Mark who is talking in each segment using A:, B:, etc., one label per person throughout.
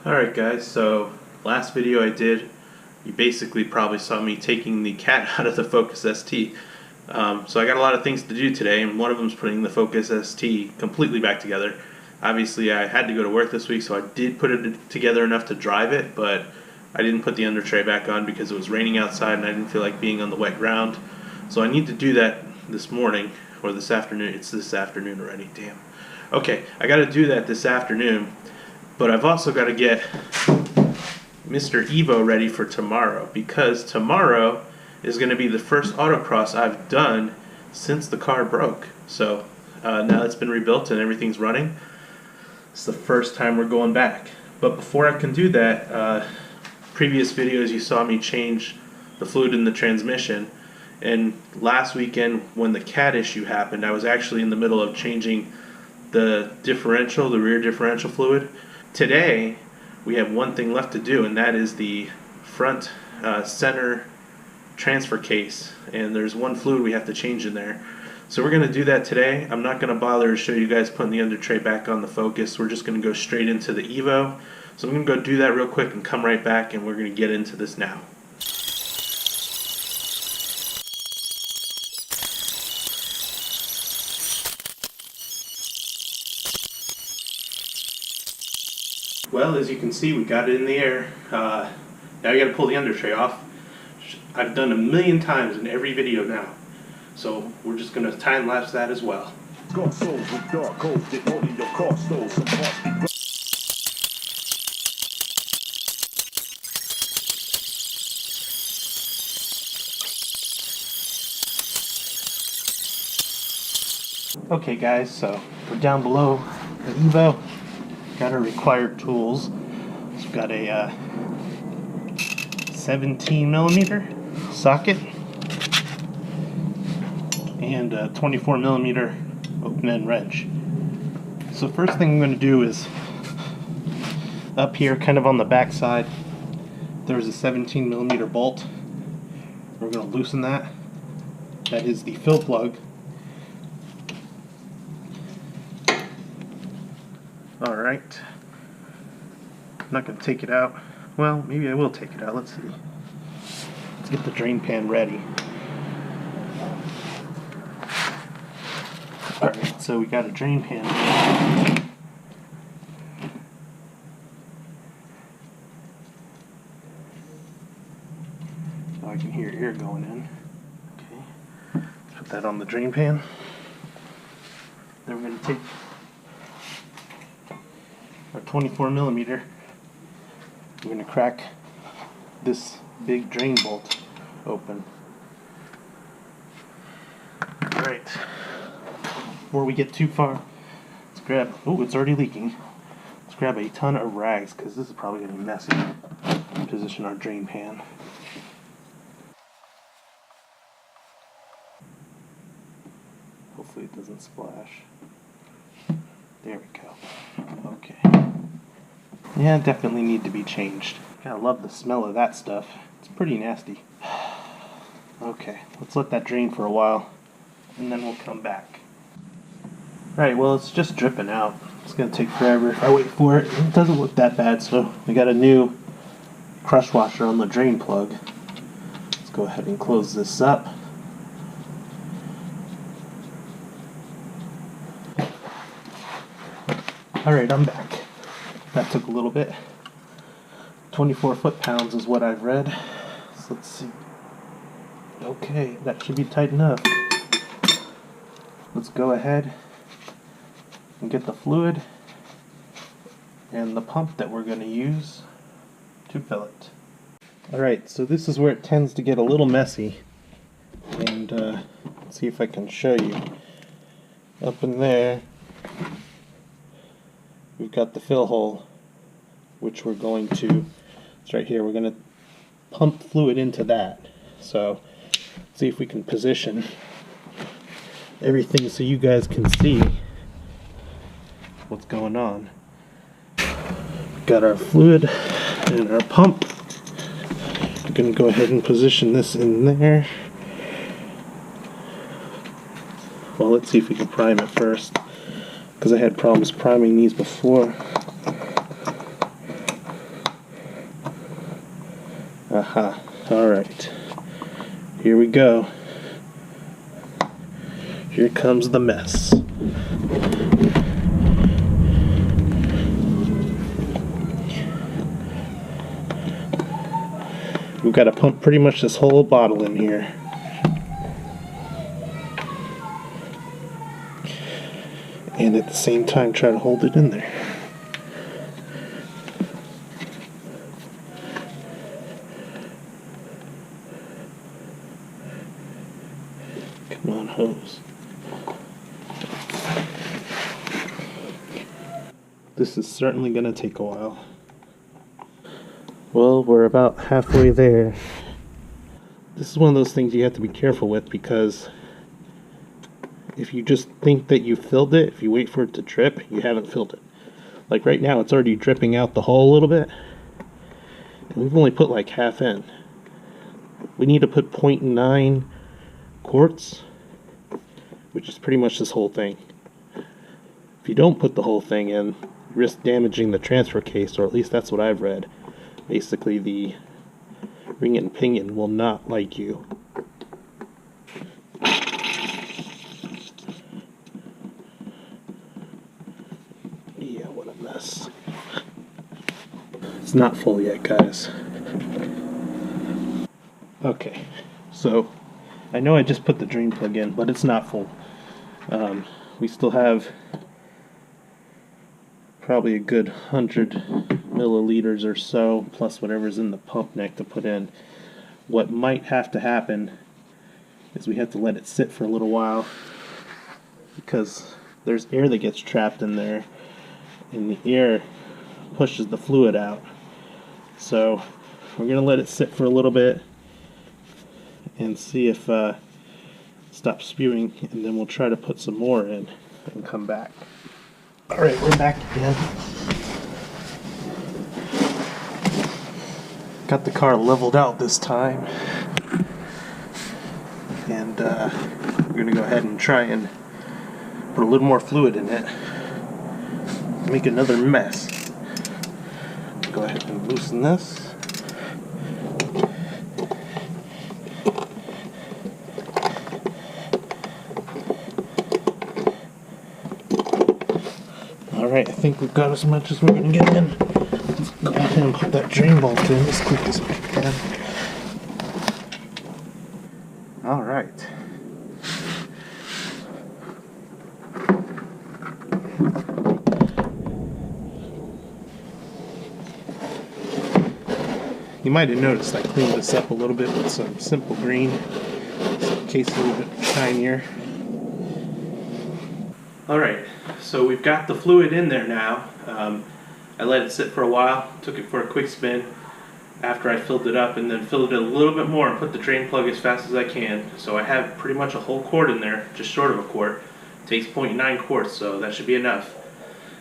A: Alright guys, so last video I did, you basically probably saw me taking the cat out of the Focus ST. So I got a lot of things to do today, and one of them is putting the Focus ST completely back together. Obviously I had to go to work this week, so I did put it together enough to drive it, but I didn't put the under tray back on because it was raining outside and I didn't feel like being on the wet ground. So I need to do that this morning, or this afternoon. It's this afternoon already, damn. Okay, I got to do that this afternoon. But I've also got to get Mr. Evo ready for tomorrow, because tomorrow is going to be the first autocross I've done since the car broke. So now it's been rebuilt and everything's running, it's the first time we're going back. But before I can do that, previous videos you saw me change the fluid in the transmission. And last weekend when the cat issue happened, I was actually in the middle of changing the differential, the rear differential fluid. Today, we have one thing left to do, and that is the front center transfer case. And there's one fluid we have to change in there. So we're going to do that today. I'm not going to bother to show you guys putting the under tray back on the Focus. We're just going to go straight into the Evo. So I'm going to go do that real quick and come right back, and we're going to get into this now. Well, as you can see, we got it in the air. Now I got to pull the under tray off. I've done a million times in every video now, so we're just going to time lapse that as well. Okay guys, so we're down below the Evo. Got our required tools. So we've got a 17mm socket and a 24mm open-end wrench. So first thing I'm going to do is up here, kind of on the back side, there's a 17mm bolt. We're going to loosen that. That is the fill plug. Alright, I'm not going to take it out. Well, maybe I will take it out. Let's see. Let's get the drain pan ready. Alright, so we got a drain pan. So I can hear air going in. Okay, let's put that on the drain pan. Then we're going to take our 24mm. We're going to crack this big drain bolt open. Alright, before we get too far, let's grab, oh, it's already leaking. Let's grab a ton of rags, because this is probably going to be messy. Position our drain pan. Hopefully it doesn't splash. There we go. Okay. Yeah, definitely need to be changed. I love the smell of that stuff. It's pretty nasty. Okay, let's let that drain for a while, and then we'll come back. Alright, well, it's just dripping out. It's going to take forever if I wait for it. It doesn't look that bad, so we got a new crush washer on the drain plug. Let's go ahead and close this up. Alright, I'm back. That took a little bit. 24 foot-pounds is what I've read. So let's see. Okay, that should be tight enough. Let's go ahead and get the fluid and the pump that we're going to use to fill it. Alright, so this is where it tends to get a little messy. And let's see if I can show you. Up in there, we've got the fill hole, which we're going to, it's right here, we're going to pump fluid into that. So, let's see if we can position everything so you guys can see what's going on. Got our fluid and our pump. We're going to go ahead and position this in there. Well, let's see if we can prime it first, because I had problems priming these before. Aha. Alright. Here we go. Here comes the mess. We've got to pump pretty much this whole bottle in here. And at the same time try to hold it in there. Come on, hose. This is certainly going to take a while. Well, we're about halfway there. This is one of those things you have to be careful with, because if you just think that you filled it, if you wait for it to drip, you haven't filled it. Like right now, it's already dripping out the hole a little bit. And we've only put like half in. We need to put 0.9 quarts, which is pretty much this whole thing. If you don't put the whole thing in, you risk damaging the transfer case, or at least that's what I've read. Basically, the ring and pinion will not like you. Yeah, what a mess. It's not full yet, guys. Okay, so I know I just put the drain plug in, but it's not full. We still have probably a good 100 milliliters or so, plus whatever's in the pump neck to put in. What might have to happen is we have to let it sit for a little while, because there's air that gets trapped in there, and the air pushes the fluid out. So we're going to let it sit for a little bit and see if it stops spewing, and then we'll try to put some more in and come back. Alright, we're back again. Got the car leveled out this time. And we're going to go ahead and try and put a little more fluid in it. Make another mess. Go ahead and loosen this. Alright, I think we've got as much as we're going to get in. Let's go ahead and put that drain bolt in as quick as we can. Alright. You might have noticed I cleaned this up a little bit with some simple green, in case a little bit shinier. Alright, so we've got the fluid in there now. I let it sit for a while, took it for a quick spin after I filled it up, and then filled it a little bit more and put the drain plug as fast as I can. So I have pretty much a whole quart in there, just short of a quart. It takes 0.9 quarts, so that should be enough.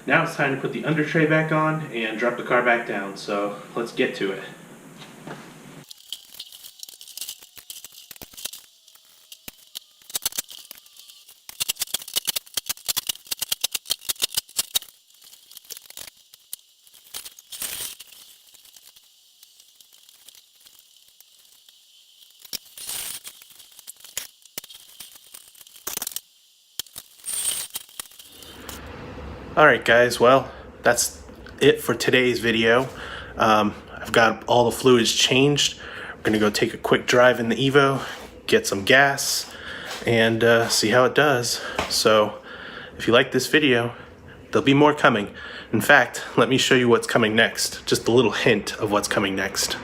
A: Now it's time to put the under tray back on and drop the car back down, so let's get to it. Alright guys, well, that's it for today's video. I've got all the fluids changed. We're going to go take a quick drive in the Evo, get some gas, and see how it does. So, if you like this video, there'll be more coming. In fact, let me show you what's coming next. Just a little hint of what's coming next.